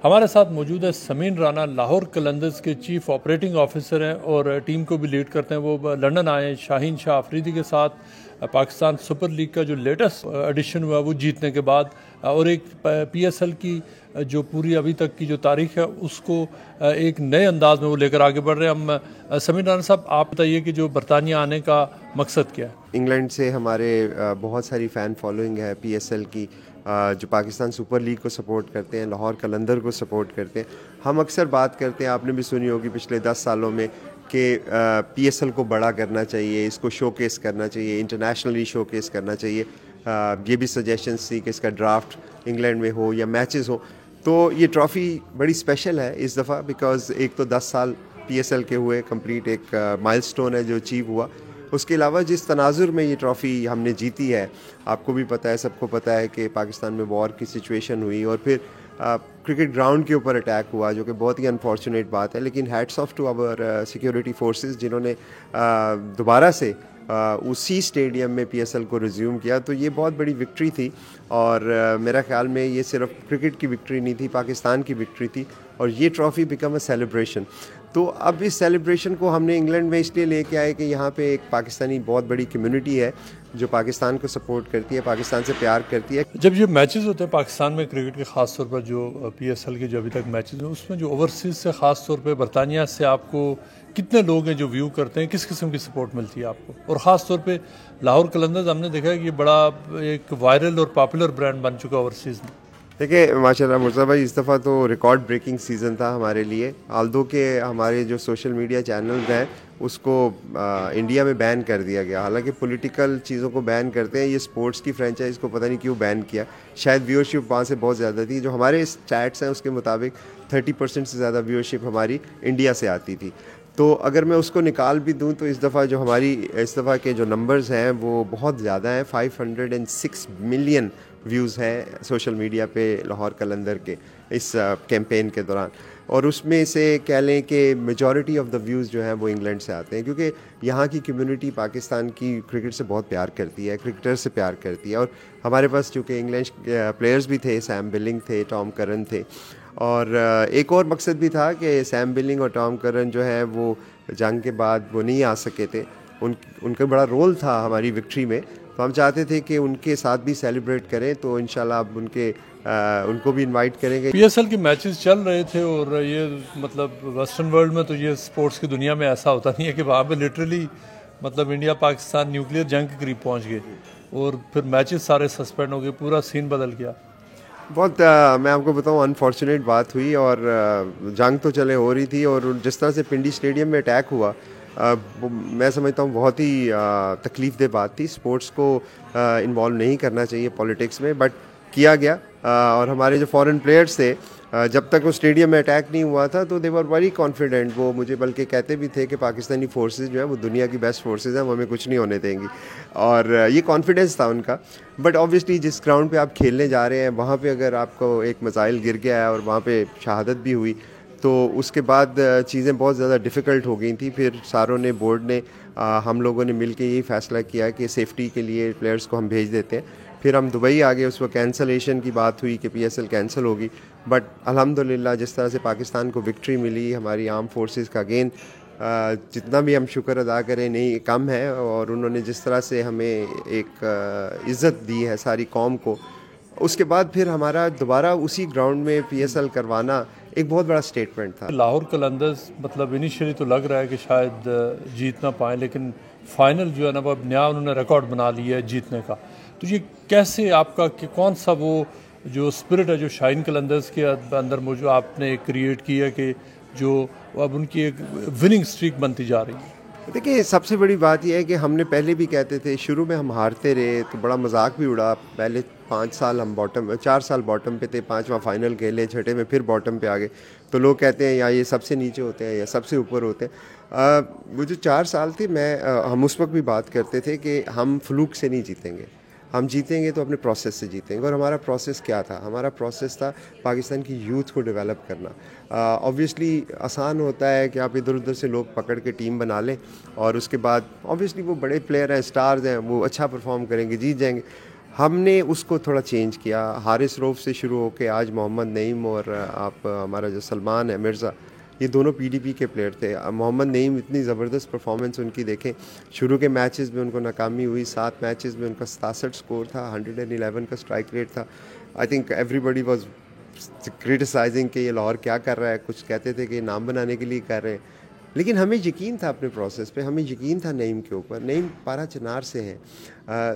ہمارے ساتھ موجود ہے سمین رانا، لاہور قلندرز کے چیف آپریٹنگ آفیسر ہیں اور ٹیم کو بھی لیڈ کرتے ہیں۔ وہ لندن آئے ہیں شاہین شاہ آفریدی کے ساتھ پاکستان سپر لیگ کا جو لیٹسٹ ایڈیشن ہوا وہ جیتنے کے بعد، اور ایک پی ایس ایل کی جو پوری ابھی تک کی جو تاریخ ہے اس کو ایک نئے انداز میں وہ لے کر آگے بڑھ رہے ہیں۔ ہم سمین رانا صاحب، آپ بتائیے کہ جو برطانیہ آنے کا مقصد کیا ہے؟ انگلینڈ سے ہمارے بہت ساری فین فالوئنگ ہے پی ایس ایل کی، جو پاکستان سپر لیگ کو سپورٹ کرتے ہیں، لاہور قلندر کو سپورٹ کرتے ہیں۔ ہم اکثر بات کرتے ہیں، آپ نے بھی سنی ہوگی پچھلے 10 سالوں میں، کہ پی ایس ایل کو بڑا کرنا چاہیے، اس کو شو کیس کرنا چاہیے، انٹرنیشنلی شو کیس کرنا چاہیے۔ یہ بھی سجیشنز تھی کہ اس کا ڈرافٹ انگلینڈ میں ہو یا میچز ہو۔ تو یہ ٹرافی بڑی اسپیشل ہے اس دفعہ، بیکاز ایک تو 10 سال پی ایس ایل کے ہوئے کمپلیٹ، ایک مائل سٹون ہے جو اچیو ہوا۔ اس کے علاوہ جس تناظر میں یہ ٹرافی ہم نے جیتی ہے، آپ کو بھی پتہ ہے، سب کو پتہ ہے کہ پاکستان میں وار کی سچویشن ہوئی اور پھر کرکٹ گراؤنڈ کے اوپر اٹیک ہوا، جو کہ بہت ہی انفارچونیٹ بات ہے، لیکن hats off to our security forces جنہوں نے دوبارہ سے اسی اسٹیڈیم میں پی ایس ایل کو ریزیوم کیا۔ تو یہ بہت بڑی وکٹری تھی، اور میرا خیال میں یہ صرف کرکٹ کی وکٹری نہیں تھی، پاکستان کی وکٹری تھی، اور یہ ٹرافی بیکم اے سیلیبریشن۔ تو اب اس سیلیبریشن کو ہم نے انگلینڈ میں اس لیے لے کے آئے کہ یہاں پہ ایک پاکستانی بہت بڑی کمیونٹی ہے جو پاکستان کو سپورٹ کرتی ہے، پاکستان سے پیار کرتی ہے۔ جب یہ میچز ہوتے ہیں پاکستان میں کرکٹ کے، خاص طور پر جو پی ایس ایل کے جو ابھی تک میچز ہیں، اس میں جو اوورسیز سے، خاص طور پہ برطانیہ سے آپ کو کتنے لوگ ہیں جو ویو کرتے ہیں، کس قسم کی سپورٹ ملتی ہے آپ کو؟ اور خاص طور پہ لاہور قلندرز ہم نے دیکھا ہے کہ یہ بڑا ایک وائرل اور پاپولر برانڈ بن چکا اوورسیز میں۔ دیکھیں ماشاء اللہ مرزا بھائی، اس دفعہ تو ریکارڈ بریکنگ سیزن تھا ہمارے لیے، آلدو کہ ہمارے جو سوشل میڈیا چینلز ہیں اس کو انڈیا میں بین کر دیا گیا۔ حالانکہ پولیٹیکل چیزوں کو بین کرتے ہیں، یہ سپورٹس کی فرینچائز کو پتہ نہیں کیوں بین کیا۔ شاید ویورشپ وہاں سے بہت زیادہ تھی، جو ہمارے اسٹیٹس ہیں اس کے مطابق 30% سے زیادہ ویورشپ ہماری انڈیا سے آتی تھی۔ تو اگر میں اس کو نکال بھی دوں تو اس دفعہ جو ہماری اس دفعہ کے جو نمبرز ہیں وہ بہت زیادہ ہیں، 506 ملین ویوز ہیں سوشل میڈیا پہ لاہور قلندر کے اس کیمپین کے دوران، اور اس میں سے کہہ لیں کہ میجورٹی آف دا ویوز جو ہیں وہ انگلینڈ سے آتے ہیں، کیونکہ یہاں کی کمیونٹی پاکستان کی کرکٹ سے بہت پیار کرتی ہے، کرکٹر سے پیار کرتی ہے۔ اور ہمارے پاس چونکہ انگلش پلیئرز بھی تھے، سیم بلنگ تھے، ٹام کرن تھے، اور ایک اور مقصد بھی تھا کہ سیم بلنگ اور ٹام کرن جو ہے وہ جنگ کے بعد وہ نہیں آ سکے تھے، ان کا بڑا رول تھا ہماری وکٹری میں، تو ہم چاہتے تھے کہ ان کے ساتھ بھی سیلیبریٹ کریں، تو انشاءاللہ اب ان کو بھی انوائٹ کریں گے۔ پی ایس ایل کے میچز چل رہے تھے، اور یہ مطلب ویسٹرن ورلڈ میں تو یہ سپورٹس کی دنیا میں ایسا ہوتا نہیں ہے کہ وہاں پہ لٹرلی مطلب انڈیا پاکستان نیوکلیئر جنگ کے قریب پہنچ گئے، اور پھر میچز سارے سسپینڈ ہو گئے، پورا سین بدل گیا۔ بہت میں آپ کو بتاؤں انفارچونیٹ بات ہوئی، اور جنگ تو چلے ہو رہی تھی، اور جس طرح سے پنڈی اسٹیڈیم میں اٹیک ہوا، میں سمجھتا ہوں بہت ہی تکلیف دہ بات تھی۔ سپورٹس کو انوالو نہیں کرنا چاہیے پولیٹکس میں، بٹ کیا گیا، اور ہمارے جو فورن پلیئرس تھے جب تک وہ اسٹیڈیم میں اٹیک نہیں ہوا تھا تو دے ور ویری کانفیڈنٹ، وہ مجھے بلکہ کہتے بھی تھے کہ پاکستانی فورسز جو ہیں وہ دنیا کی بیسٹ فورسز ہیں، وہ ہمیں کچھ نہیں ہونے دیں گی، اور یہ کانفیڈنس تھا ان کا۔ بٹ آبویسلی جس گراؤنڈ پہ آپ کھیلنے جا رہے ہیں وہاں پہ اگر آپ کو ایک میزائل گر گیا ہے اور وہاں پہ شہادت بھی ہوئی، تو اس کے بعد چیزیں بہت زیادہ ڈیفیکلٹ ہو گئی تھیں۔ پھر ساروں نے، بورڈ نے، ہم لوگوں نے مل کے یہی فیصلہ کیا کہ سیفٹی کے لیے پلیئرز کو ہم بھیج دیتے ہیں۔ پھر ہم دبئی آ گئے، اس وقت کینسلیشن کی بات ہوئی کہ پی ایس ایل کینسل ہوگی، بٹ الحمدللہ جس طرح سے پاکستان کو وکٹری ملی، ہماری آرم فورسز کا اگین جتنا بھی ہم شکر ادا کریں نہیں کم ہے، اور انہوں نے جس طرح سے ہمیں ایک عزت دی ہے ساری قوم کو، اس کے بعد پھر ہمارا دوبارہ اسی گراؤنڈ میں پی ایس ایل کروانا ایک بہت بڑا سٹیٹمنٹ تھا۔ لاہور قلندرز مطلب انیشیلی تو لگ رہا ہے کہ شاید جیت نہ پائیں، لیکن فائنل جو ہے نا وہ نیا انہوں نے ریکارڈ بنا لیا ہے جیتنے کا۔ تو یہ کیسے آپ کا کہ کون سا وہ جو اسپرٹ ہے جو شاہین قلندرز کے اندر موجود آپ نے کریٹ کی ہے کہ جو اب ان کی ایک وننگ اسٹریک بنتی جا رہی ہے؟ دیکھیں سب سے بڑی بات یہ ہے کہ ہم نے پہلے بھی کہتے تھے، شروع میں ہم ہارتے رہے تو بڑا مذاق بھی اڑا، پہلے 5 سال ہم باٹم، 4 سال باٹم پہ تھے، 5واں فائنل کھیلے، 6 میں پھر باٹم پہ آ گئے، تو لوگ کہتے ہیں یا یہ سب سے نیچے ہوتے ہیں یا سب سے اوپر ہوتے ہیں۔ وہ جو 4 سال تھے، ہم اس وقت بھی بات کرتے تھے کہ ہم فلوک سے نہیں جیتیں گے، ہم جیتیں گے تو اپنے پروسیس سے جیتیں گے۔ اور ہمارا پروسیس کیا تھا؟ ہمارا پروسیس تھا پاکستان کی یوتھ کو ڈیولپ کرنا۔ آبویسلی آسان ہوتا ہے کہ آپ ادھر ادھر سے لوگ پکڑ کے ٹیم بنا لیں، اور اس کے بعد آبویسلی وہ بڑے پلیئر ہیں، سٹارز ہیں، وہ اچھا پرفارم کریں گے، جیت جائیں گے۔ ہم نے اس کو تھوڑا چینج کیا. حارث روف سے شروع ہو کے آج محمد نعیم اور آپ ہمارا جو سلمان ہے مرزا, یہ دونوں پی ڈی پی کے پلیئر تھے. محمد نعیم اتنی زبردست پرفارمنس ان کی دیکھیں, شروع کے میچز میں ان کو ناکامی ہوئی, 7 میچز میں ان کا 67 سکور تھا, 111 کا اسٹرائک ریٹ تھا. I think everybody was criticising کہ یہ لاہور کیا کر رہا ہے, کچھ کہتے تھے کہ نام بنانے کے لیے کر رہے ہیں, لیکن ہمیں یقین تھا اپنے پروسیس پہ, ہمیں یقین تھا نعیم کے اوپر. نعیم پارا چنار سے ہیں,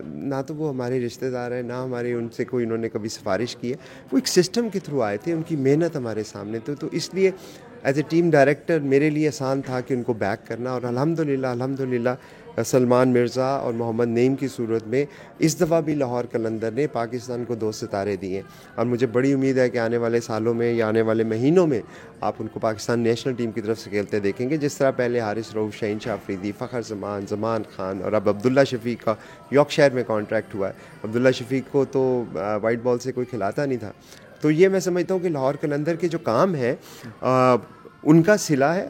نہ تو وہ ہمارے رشتہ دار ہیں, نہ ہمارے ان سے کوئی انہوں نے کبھی سفارش کی ہے, وہ ایک سسٹم کے تھرو آئے تھے, ان کی محنت ہمارے سامنے تو اس لیے ایز اے ٹیم ڈائریکٹر میرے لیے آسان تھا کہ ان کو بیک کرنا. اور الحمدللہ سلمان مرزا اور محمد نعیم کی صورت میں اس دفعہ بھی لاہور قلندر نے پاکستان کو 2 ستارے دیے, اور مجھے بڑی امید ہے کہ آنے والے سالوں میں یا آنے والے مہینوں میں آپ ان کو پاکستان نیشنل ٹیم کی طرف سے کھیلتے دیکھیں گے, جس طرح پہلے حارث روف, شاہین شاہ آفریدی, فخر زمان, زمان خان, اور اب عبداللہ شفیق کا یارکشائر میں کانٹریکٹ ہوا ہے. عبداللہ شفیق کو تو وائٹ بال سے کوئی کھلاتا نہیں تھا. تو یہ میں سمجھتا ہوں کہ لاہور قلندر کے جو کام ہے ان کا صلہ ہے.